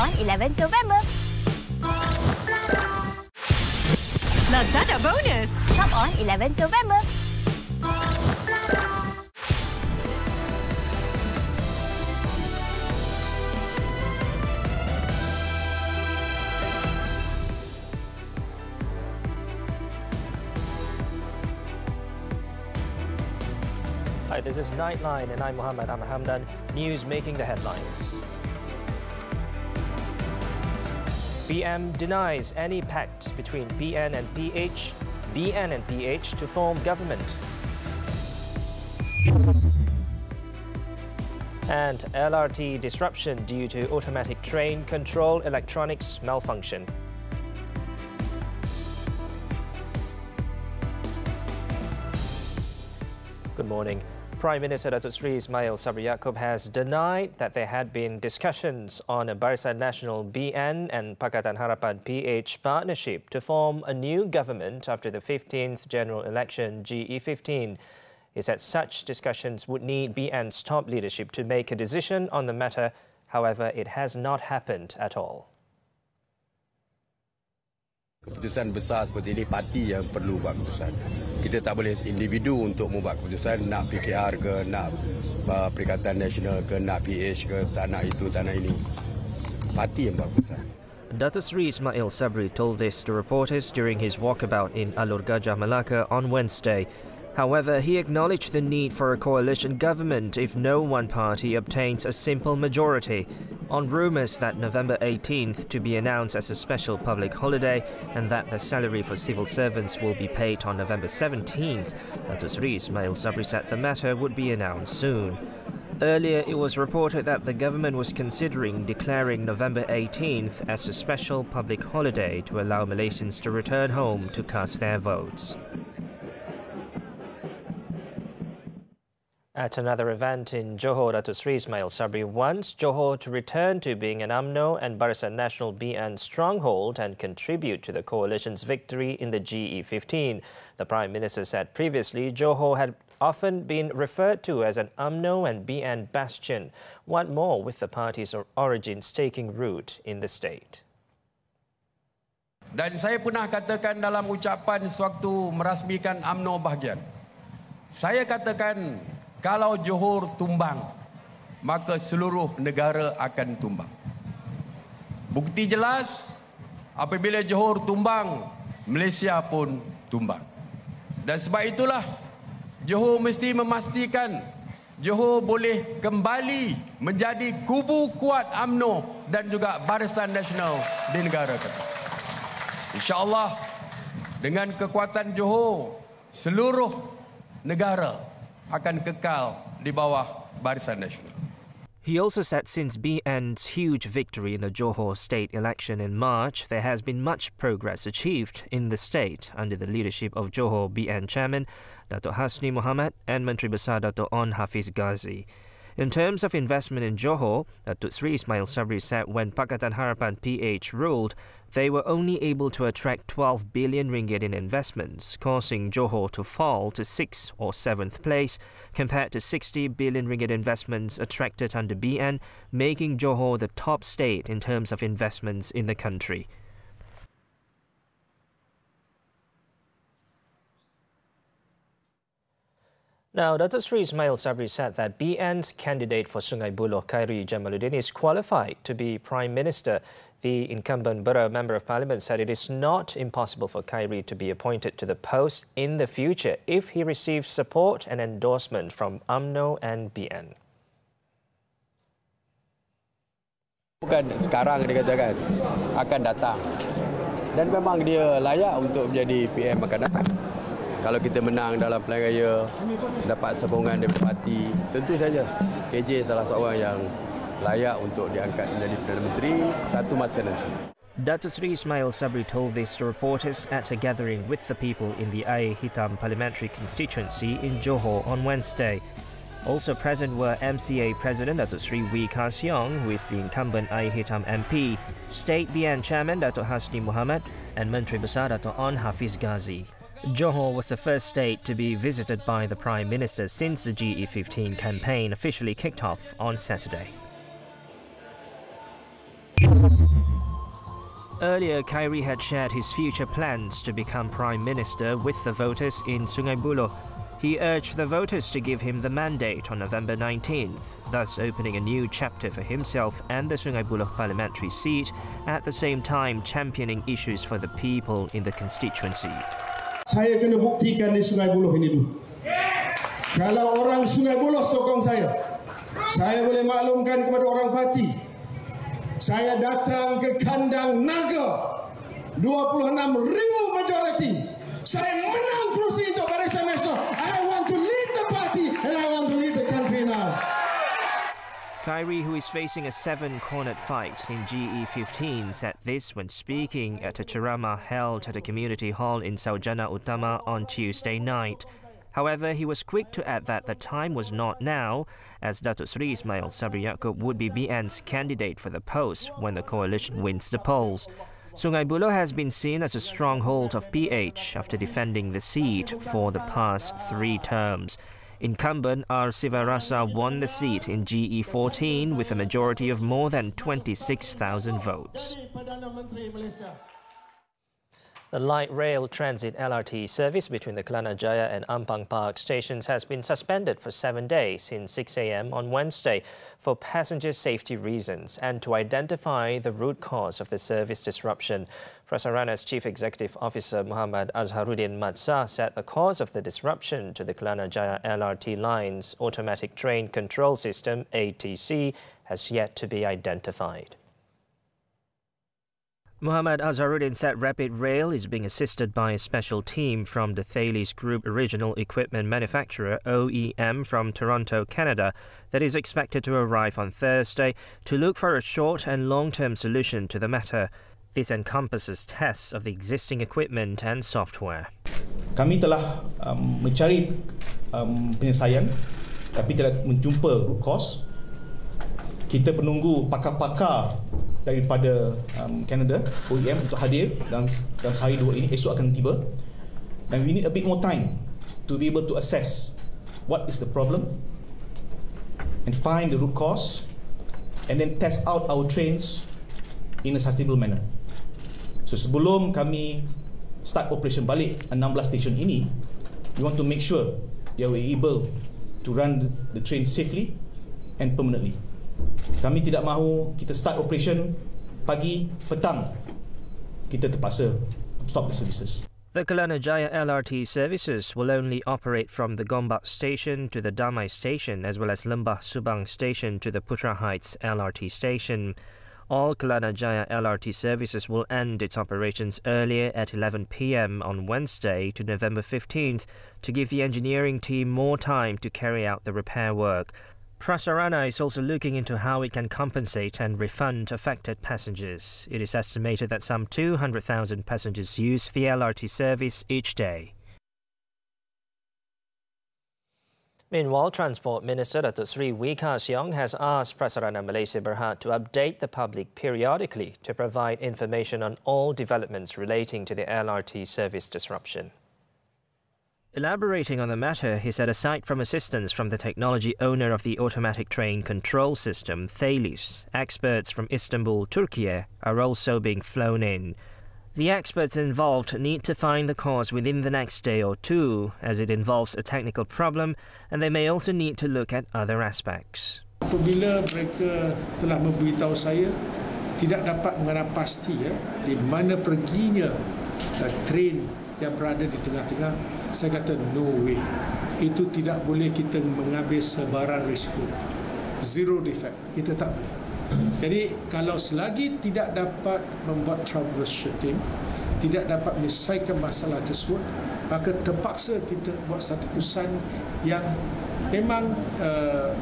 on 11th November. Lazada bonus. Shop on 11th November. Hi, this is Nightline and I'm Muhammed. Hamdan. News making the headlines. PM denies any pact between BN and PH to form government. And LRT disruption due to automatic train control electronics malfunction. Good morning. Prime Minister Datuk Seri Ismail Sabri Yaakob has denied that there had been discussions on a Barisan Nasional BN and Pakatan Harapan PH partnership to form a new government after the 15th general election GE15. He said such discussions would need BN's top leadership to make a decision on the matter. However, it has not happened at all. Keputusan besar seperti ini parti yang perlu buat keputusan. Kita tak boleh individu untuk membuat keputusan nak PKR ke, nak Perikatan Nasional ke, nak PH ke, tak nak itu, tak nak ini. Parti yang buat keputusan. Datuk Seri Ismail Sabri told this to reporters during his walkabout in Alor Gajah Melaka on Wednesday. However, he acknowledged the need for a coalition government if no one party obtains a simple majority. On rumours that November 18th to be announced as a special public holiday and that the salary for civil servants will be paid on November 17th, Datuk Seri Ismail Sabri said the matter would be announced soon. Earlier, it was reported that the government was considering declaring November 18th as a special public holiday to allow Malaysians to return home to cast their votes. At another event in Johor, Datuk Seri Ismail Sabri wants Johor to return to being an UMNO and Barisan Nasional BN stronghold and contribute to the coalition's victory in the GE15. The Prime Minister said previously Johor had often been referred to as an UMNO and BN bastion. What more with the party's origins taking root in the state? Dan saya pernah katakan dalam ucapan sewaktu merasmikan UMNO bahagian. Saya katakan kalau Johor tumbang, maka seluruh negara akan tumbang. Bukti jelas, apabila Johor tumbang, Malaysia pun tumbang. Dan sebab itulah, Johor mesti memastikan Johor boleh kembali menjadi kubu kuat UMNO dan juga Barisan Nasional di negara kita. InsyaAllah, dengan kekuatan Johor, seluruh negara akan kekal di bawah Barisan Nasional. He also said since BN's huge victory in the Johor state election in March, there has been much progress achieved in the state under the leadership of Johor BN Chairman Datuk Hasni Muhammed and Menteri Besar Datuk On Hafiz Ghazi. In terms of investment in Johor, Datuk Seri Ismail Sabri said when Pakatan Harapan PH ruled, they were only able to attract 12 billion ringgit in investments, causing Johor to fall to 6th or 7th place compared to 60 billion ringgit investments attracted under BN, making Johor the top state in terms of investments in the country. Now, Datuk Seri Ismail Sabri said that BN's candidate for Sungai Buloh, Khairi Jamaluddin, is qualified to be Prime Minister. The incumbent Bura Member of Parliament said it is not impossible for Khairi to be appointed to the post in the future if he receives support and endorsement from UMNO and BN. Bukan sekarang dia katakan akan datang. Dan memang dia layak untuk menjadi PM akan datang. Kalau kita menang dalam pilihan raya, dapat sokongan daripada parti, tentu saja KJ salah seorang yang layak untuk diangkat menjadi Perdana Menteri satu masa nanti. Datuk Seri Ismail Sabri told this to reporters at a gathering with the people in the Air Hitam parliamentary constituency in Johor on Wednesday. Also present were MCA President Datuk Seri Wee Ka Siong, who is the incumbent Air Hitam MP, State BN Chairman Datuk Hasni Muhammed, and Menteri Besar Datuk On Hafiz Ghazi. Johor was the first state to be visited by the Prime Minister since the GE15 campaign officially kicked off on Saturday. Earlier, Khairi had shared his future plans to become Prime Minister with the voters in Sungai Buloh. He urged the voters to give him the mandate on November 19th, thus opening a new chapter for himself and the Sungai Buloh parliamentary seat, at the same time championing issues for the people in the constituency. Saya kena buktikan di Sungai Buloh ini dulu. Kalau orang Sungai Buloh sokong saya boleh maklumkan kepada orang parti. Saya datang ke kandang naga 26,000 majoriti. Saya menang kerusi untuk Barisan Nasional. I want to lead the party and I want to lead the country now. Khairi, who is facing a 7-cornered fight in GE15, said this when speaking at a ceramah held at a community hall in Saujana Utama on Tuesday night. However, he was quick to add that the time was not now, as Datuk Sri Ismail Sabri Yaakob would be BN's candidate for the post when the coalition wins the polls. Sungai Buloh has been seen as a stronghold of PH after defending the seat for the past 3 terms. Incumbent R. Sivarasa won the seat in GE14 with a majority of more than 26,000 votes. The light rail transit LRT service between the Kelana Jaya and Ampang Park stations has been suspended for 7 days since 6 a.m. on Wednesday for passenger safety reasons and to identify the root cause of the service disruption. Prasarana's Chief Executive Officer Muhammad Azharuddin Matsa said the cause of the disruption to the Kelana Jaya LRT line's automatic train control system, ATC, has yet to be identified. Muhammad Azharuddin said Rapid Rail is being assisted by a special team from the Thales Group Original Equipment Manufacturer, OEM, from Toronto, Canada, that is expected to arrive on Thursday to look for a short and long-term solution to the matter. This encompasses tests of the existing equipment and software. Kami telah mencari penyelesaian tapi tidak menjumpa root cause. Kita menunggu pakar-pakar daripada Canada, OEM, untuk hadir dalam sehari 2 ini. Esok akan tiba. And we need a bit more time to be able to assess what is the problem and find the root cause and then test out our trains in a sustainable manner. So sebelum kami start operation balik 16 station ini, we want to make sure that we are able to run the train safely and permanently. Kami tidak mahu kita start operation pagi, petang kita terpaksa stop the services. The Kelana Jaya LRT services will only operate from the Gombak station to the Damai station as well as Lembah Subang station to the Putra Heights LRT station. All Kelana Jaya LRT services will end its operations earlier at 11 p.m. on Wednesday to November 15th to give the engineering team more time to carry out the repair work. Prasarana is also looking into how it can compensate and refund affected passengers. It is estimated that some 200,000 passengers use the LRT service each day. Meanwhile, Transport Minister Datuk Sri Wika Siong has asked Prasarana Malaysia Berhad to update the public periodically to provide information on all developments relating to the LRT service disruption. Elaborating on the matter, he said aside from assistance from the technology owner of the automatic train control system, Thales, experts from Istanbul, Turkey, are also being flown in. The experts involved need to find the cause within the next day or two, as it involves a technical problem, and they may also need to look at other aspects. Apabila mereka telah memberitahu saya tidak dapat mengenal pasti di mana perginya train yang berada di tengah-tengah, saya kata no way. Itu tidak boleh kita mengambil sebarang risiko. Zero defect. Kita tak boleh. Jadi kalau selagi tidak dapat membuat troubleshooting, tidak dapat menyelesaikan masalah tersebut, maka terpaksa kita buat satu keputusan yang memang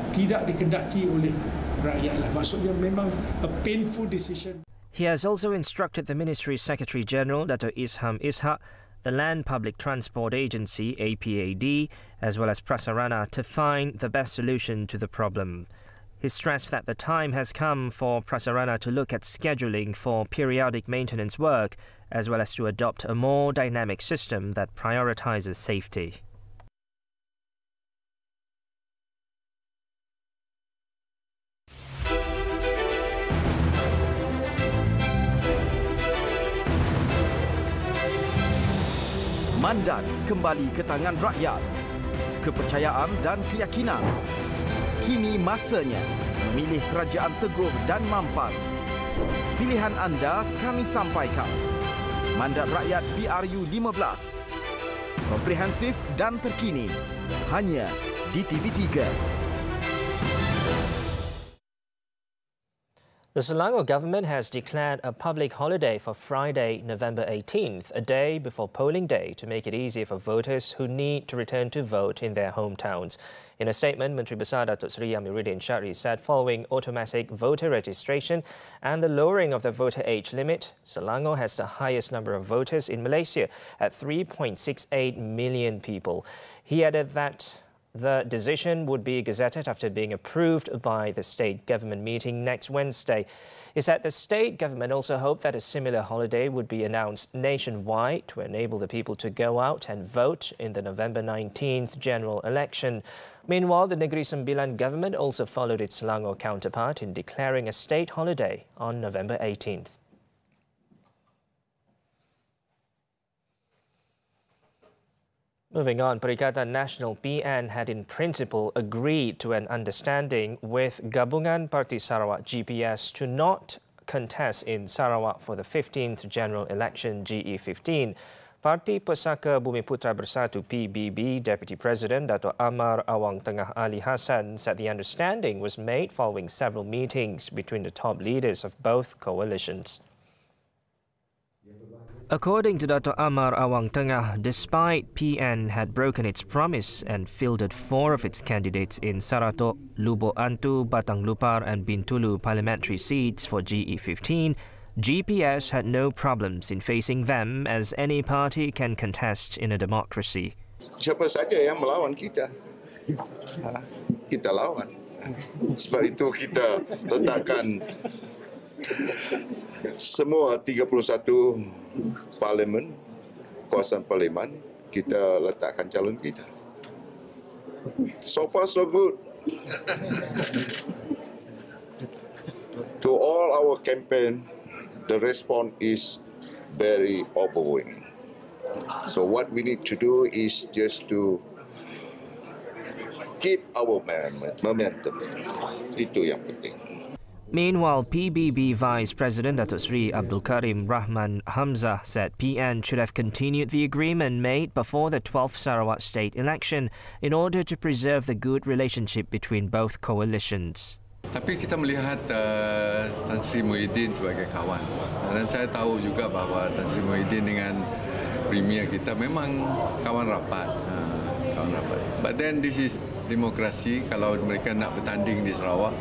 tidak dikendaki oleh rakyat lah. Maksudnya memang a painful decision. He has also instructed the Ministry's Secretary General, Dato' Isham Ishak, the Land Public Transport Agency, APAD, as well as Prasarana to find the best solution to the problem. He stressed that the time has come for Prasarana to look at scheduling for periodic maintenance work, as well as to adopt a more dynamic system that prioritizes safety. Mandat kembali ke tangan rakyat. Kepercayaan dan keyakinan. Kini masanya memilih kerajaan teguh dan mampan. Pilihan anda kami sampaikan. Mandat Rakyat BRU 15. Komprehensif dan terkini. Hanya di TV3. The Selangor government has declared a public holiday for Friday, November 18th, a day before polling day, to make it easier for voters who need to return to vote in their hometowns. In a statement, Menteri Besar Datuk Seri Amiruddin Syari said following automatic voter registration and the lowering of the voter age limit, Selangor has the highest number of voters in Malaysia at 3.68 million people. He added that the decision would be gazetted after being approved by the state government meeting next Wednesday. He said the state government also hoped that a similar holiday would be announced nationwide to enable the people to go out and vote in the November 19th general election. Meanwhile, the Negeri Sembilan government also followed its Selangor counterpart in declaring a state holiday on November 18th. Moving on, Perikatan Nasional PN had in principle agreed to an understanding with Gabungan Parti Sarawak GPS to not contest in Sarawak for the 15th general election GE15. Parti Pesaka Bumiputra Bersatu PBB Deputy President Dato' Amar Awang Tengah Ali Hassan said the understanding was made following several meetings between the top leaders of both coalitions. According to Dato' Amar Awang Tengah, despite PN had broken its promise and fielded 4 of its candidates in Saratok, Lubuk Antu, Batang Lupar and Bintulu parliamentary seats for GE15, GPS had no problems in facing them, as any party can contest in a democracy. Siapa saja yang melawan kita, kita lawan. Sebab itu kita letakkan semua 31 parlimen, kawasan parlimen, kita letakkan calon kita. So far so good. To all our campaign, the response is very overwhelming. So what we need to do is just to keep our momentum. Itu yang penting. Meanwhile, PBB Vice President Datuk Seri Abdul Karim Rahman Hamzah said PN should have continued the agreement made before the 12th Sarawak state election in order to preserve the good relationship between both coalitions. Tapi kita melihat Tan Sri Muhyiddin sebagai kawan. Dan saya tahu juga bahawa Tan Sri Muhyiddin dengan Premier kita memang kawan rapat. But then this is demokrasi. Kalau mereka nak bertanding di Sarawak,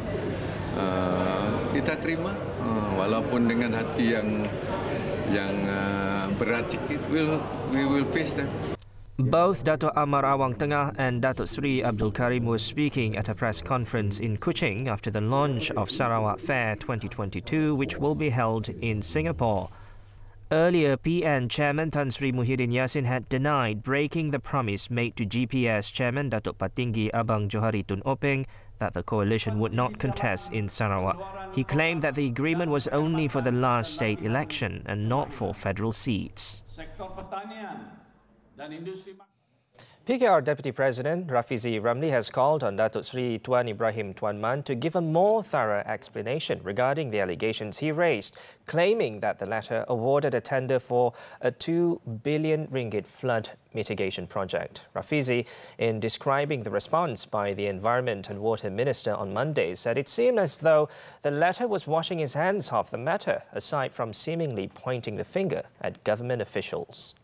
kita terima, walaupun dengan hati yang berat sikit, we will face them. Both Dato' Amar Awang Tengah and Datuk Seri Abdul Karim were speaking at a press conference in Kuching after the launch of Sarawak Fair 2022, which will be held in Singapore. Earlier, PN Chairman Tan Sri Muhyiddin Yassin had denied breaking the promise made to GPS Chairman Datuk Patinggi Abang Johari Tun Openg that the coalition would not contest in Sarawak. He claimed that the agreement was only for the last state election and not for federal seats. PKR Deputy President Rafizi Ramli has called on Datuk Seri Tuan Ibrahim Tuan Man to give a more thorough explanation regarding the allegations he raised, claiming that the latter awarded a tender for a 2 billion ringgit flood mitigation project. Rafizi, in describing the response by the Environment and Water Minister on Monday, said it seemed as though the latter was washing his hands off the matter, aside from seemingly pointing the finger at government officials.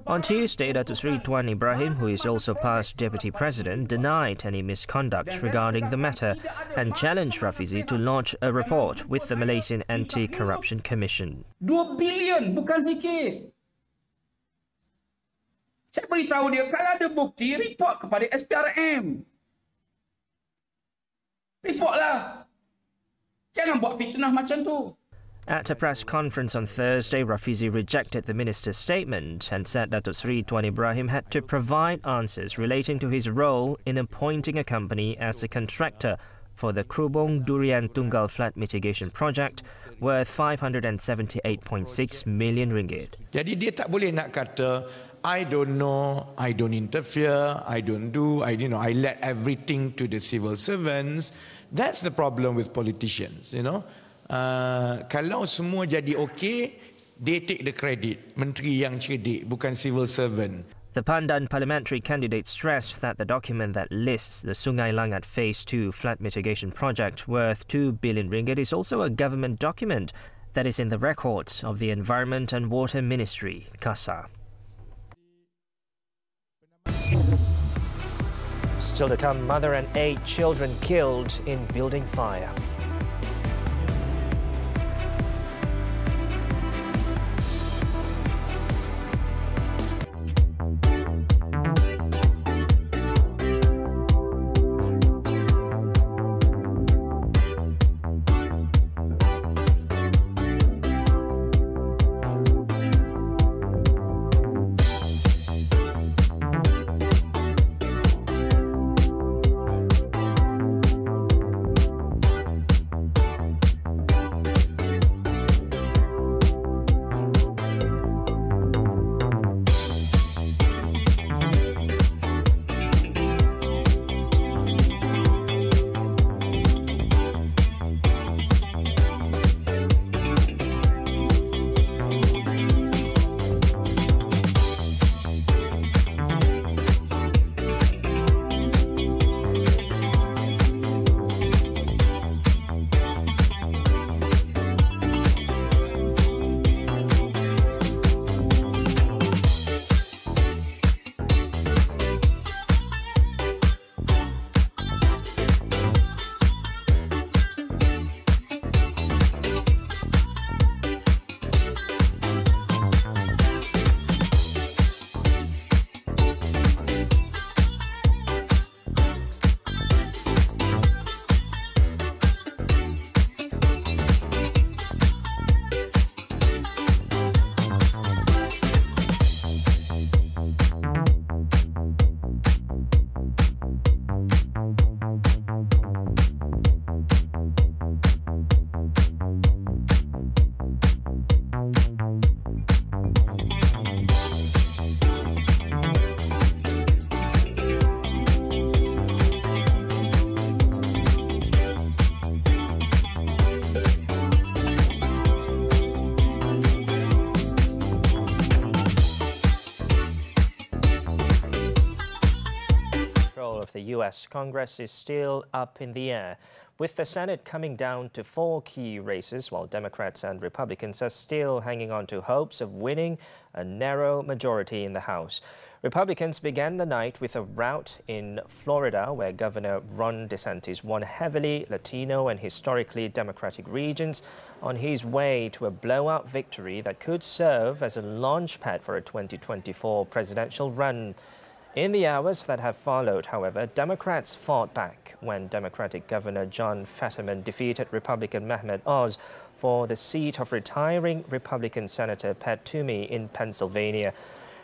On Tuesday, Datuk Seri Tuan Ibrahim, who is also past Deputy President, denied any misconduct regarding the matter and challenged Rafizi to launch a report with the Malaysian Anti-Corruption Commission. 2 bilion, bukan sikit. Saya beritahu dia, kalau ada bukti, report kepada SPRM. Reportlah. Jangan buat fitnah macam tu. At a press conference on Thursday, Rafizi rejected the minister's statement and said Datuk Seri Tuan Ibrahim had to provide answers relating to his role in appointing a company as a contractor for the Krubong Durian Tunggal flood mitigation project worth 578.6 million ringgit. Jadi dia tak boleh nak kata I don't know, I don't interfere, I don't do, I let everything to the civil servants. That's the problem with politicians, Kalau semua jadi okey, they take the credit. Menteri yang cerdik, bukan civil servant. The Pandan parliamentary candidate stressed that the document that lists the Sungai Langat Phase 2 flood mitigation project worth 2 billion ringgit is also a government document that is in the records of the Environment and Water Ministry, CASA. Still to come, mother and 8 children killed in building fire. Of the U.S. Congress is still up in the air, with the Senate coming down to 4 key races, while Democrats and Republicans are still hanging on to hopes of winning a narrow majority in the House. Republicans began the night with a rout in Florida, where Governor Ron DeSantis won heavily Latino and historically Democratic regions on his way to a blowout victory that could serve as a launchpad for a 2024 presidential run. In the hours that have followed, however, Democrats fought back when Democratic Governor John Fetterman defeated Republican Muhammed for the seat of retiring Republican Senator Pat Toomey in Pennsylvania.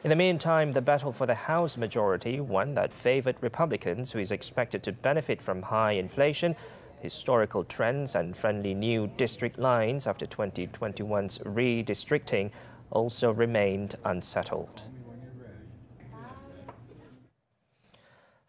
In the meantime, the battle for the House majority, one that favored Republicans, who is expected to benefit from high inflation, historical trends and friendly new district lines after 2021's redistricting, also remained unsettled.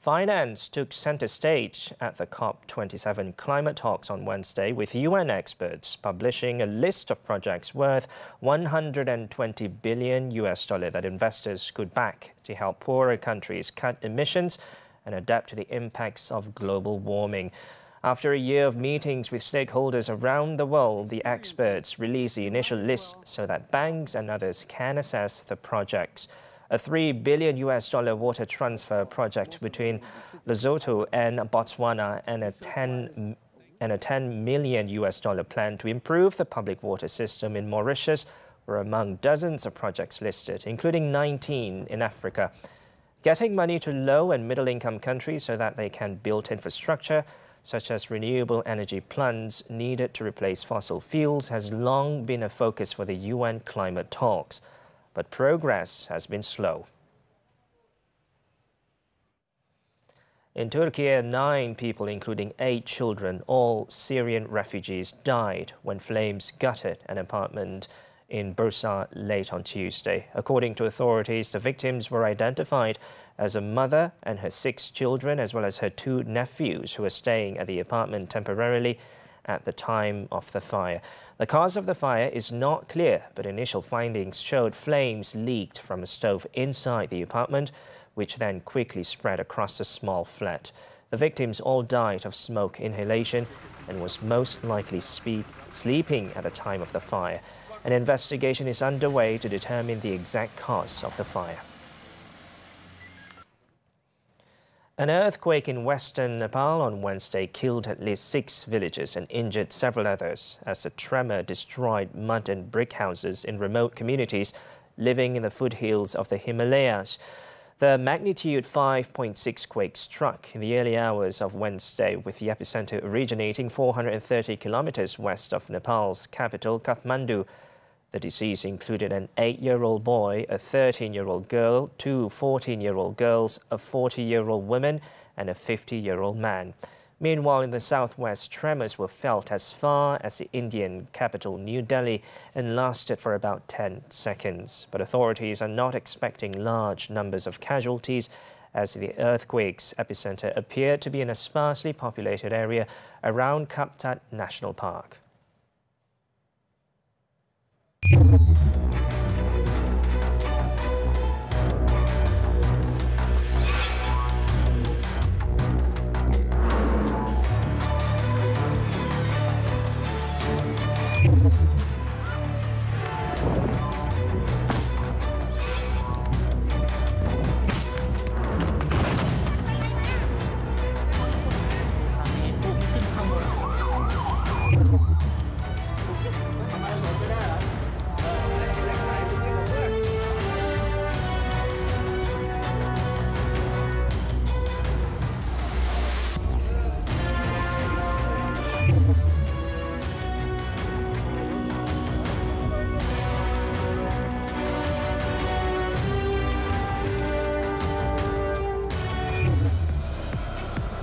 Finance took center stage at the COP27 climate talks on Wednesday, with UN experts publishing a list of projects worth $120 billion that investors could back to help poorer countries cut emissions and adapt to the impacts of global warming. After a year of meetings with stakeholders around the world, the experts released the initial list so that banks and others can assess the projects. A $3 billion water transfer project between Lesotho and Botswana and a $10 million plan to improve the public water system in Mauritius were among dozens of projects listed, including 19 in Africa. Getting money to low and middle-income countries so that they can build infrastructure, such as renewable energy plants needed to replace fossil fuels, has long been a focus for the UN climate talks. But progress has been slow. In Turkey, 9 people, including 8 children, all Syrian refugees, died when flames gutted an apartment in Bursa late on Tuesday. According to authorities, the victims were identified as a mother and her 6 children, as well as her 2 nephews who were staying at the apartment temporarily at the time of the fire. The cause of the fire is not clear, but initial findings showed flames leaked from a stove inside the apartment, which then quickly spread across the small flat. The victims all died of smoke inhalation and was most likely sleeping at the time of the fire. An investigation is underway to determine the exact cause of the fire. An earthquake in western Nepal on Wednesday killed at least 6 villagers and injured several others as a tremor destroyed mud and brick houses in remote communities living in the foothills of the Himalayas. The magnitude 5.6 quake struck in the early hours of Wednesday, with the epicenter originating 430 kilometers west of Nepal's capital, Kathmandu. The deceased included an 8-year-old boy, a 13-year-old girl, 2 14-year-old girls, a 40-year-old woman, and a 50-year-old man. Meanwhile, in the southwest, tremors were felt as far as the Indian capital, New Delhi, and lasted for about 10 seconds. But authorities are not expecting large numbers of casualties, as the earthquake's epicenter appeared to be in a sparsely populated area around Kaptat National Park.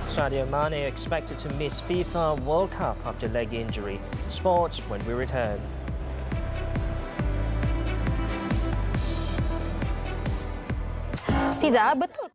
Sadio Mane expected to miss FIFA World Cup after leg injury. Sports when we return. Fiza, betul.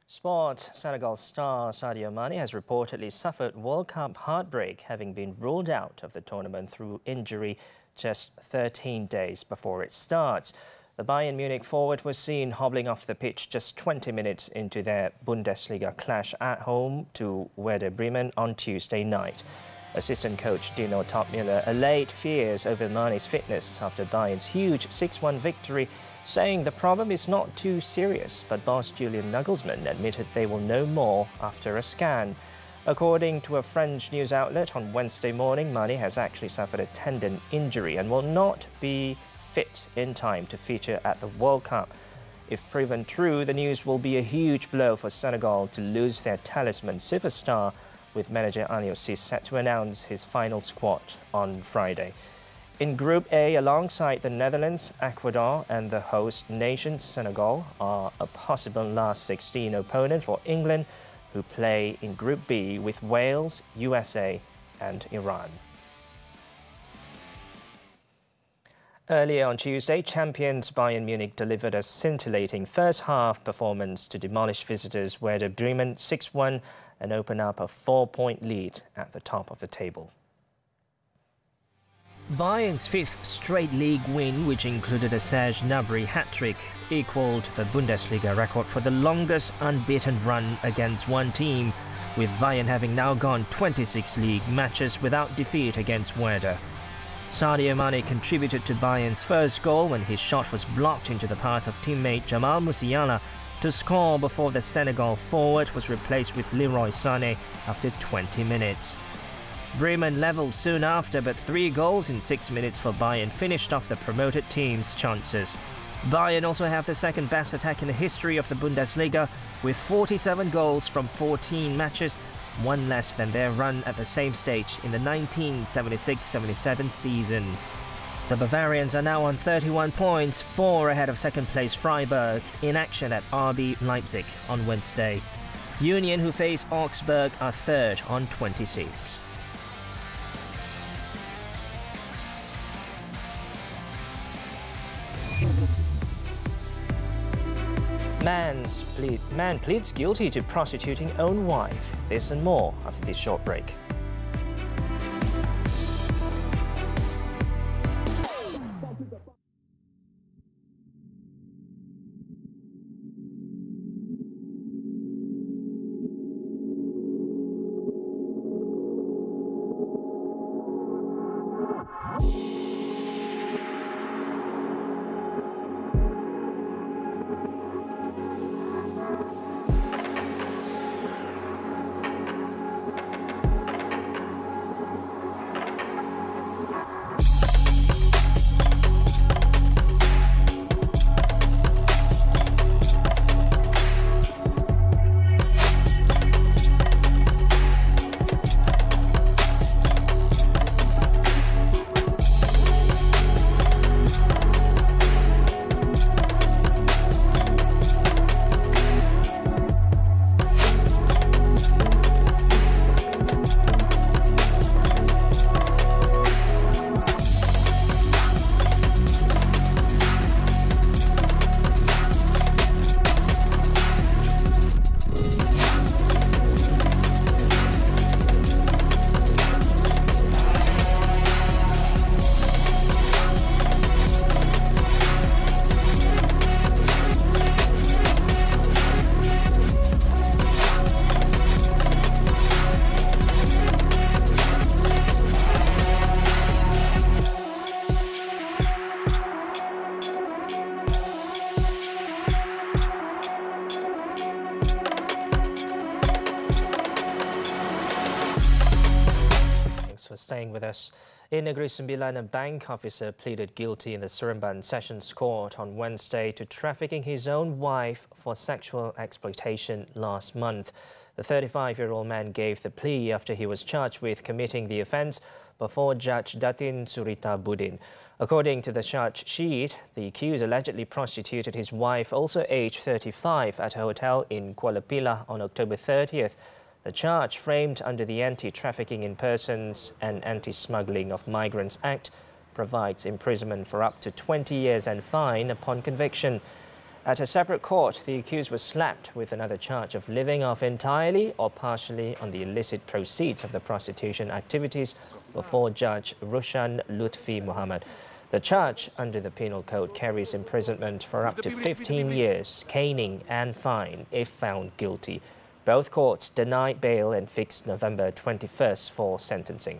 Sport. Senegal star Sadio Mane has reportedly suffered World Cup heartbreak, having been ruled out of the tournament through injury just 13 days before it starts. The Bayern Munich forward was seen hobbling off the pitch just 20 minutes into their Bundesliga clash at home to Werder Bremen on Tuesday night. Assistant coach Dino Topmüller allayed fears over Mane's fitness after Bayern's huge 6-1 victory, saying the problem is not too serious, but boss Julian Nagelsmann admitted they will know more after a scan. According to a French news outlet on Wednesday morning, Mane has actually suffered a tendon injury and will not be fit in time to feature at the World Cup. If proven true, the news will be a huge blow for Senegal to lose their talisman superstar, with manager Aliou Cisse set to announce his final squad on Friday. In Group A, alongside the Netherlands, Ecuador and the host nation Senegal are a possible last 16 opponent for England, who play in Group B with Wales, USA and Iran. Earlier on Tuesday, champions Bayern Munich delivered a scintillating first-half performance to demolish visitors Werder Bremen 6-1 and open up a 4-point lead at the top of the table. Bayern's fifth straight league win, which included a Serge Gnabry hat-trick, equalled the Bundesliga record for the longest unbeaten run against one team, with Bayern having now gone 26 league matches without defeat against Werder. Sadio Mane contributed to Bayern's first goal when his shot was blocked into the path of teammate Jamal Musiala to score before the Senegal forward was replaced with Leroy Sané after 20 minutes. Bremen levelled soon after, but 3 goals in 6 minutes for Bayern finished off the promoted team's chances. Bayern also have the second best attack in the history of the Bundesliga, with 47 goals from 14 matches, one less than their run at the same stage in the 1976-77 season. The Bavarians are now on 31 points, 4 ahead of second-place Freiburg, in action at RB Leipzig on Wednesday. Union, who face Augsburg, are third on 26. Man pleads guilty to prostituting own wife. This and more after this short break. For staying with us. In Negeri Sembilan, a bank officer pleaded guilty in the Seremban Sessions Court on Wednesday to trafficking his own wife for sexual exploitation last month. The 35-year-old man gave the plea after he was charged with committing the offence before Judge Datin Surita Budin. According to the charge sheet, the accused allegedly prostituted his wife, also aged 35, at a hotel in Kuala Pilah on October 30th. The charge, framed under the Anti-Trafficking in Persons and Anti-Smuggling of Migrants Act, provides imprisonment for up to 20 years and fine upon conviction. At a separate court, the accused was slapped with another charge of living off entirely or partially on the illicit proceeds of the prostitution activities before Judge Rushan Lutfi Muhammed. The charge under the Penal Code carries imprisonment for up to 15 years, caning and fine if found guilty. Both courts denied bail and fixed November 21st for sentencing.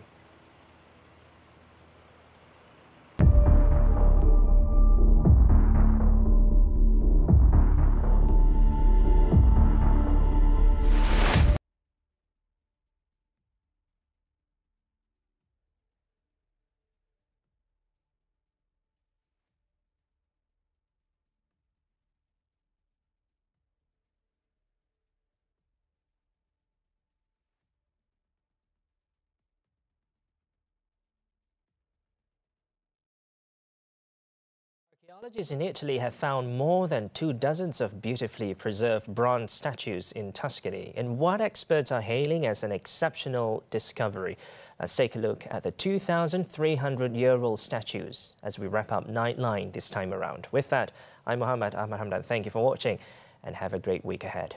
Archaeologists in Italy have found more than 24 of beautifully preserved bronze statues in Tuscany in what experts are hailing as an exceptional discovery. Let's take a look at the 2,300-year-old statues as we wrap up Nightline this time around. With that, I'm Muhammed, Hamdan. Thank you for watching and have a great week ahead.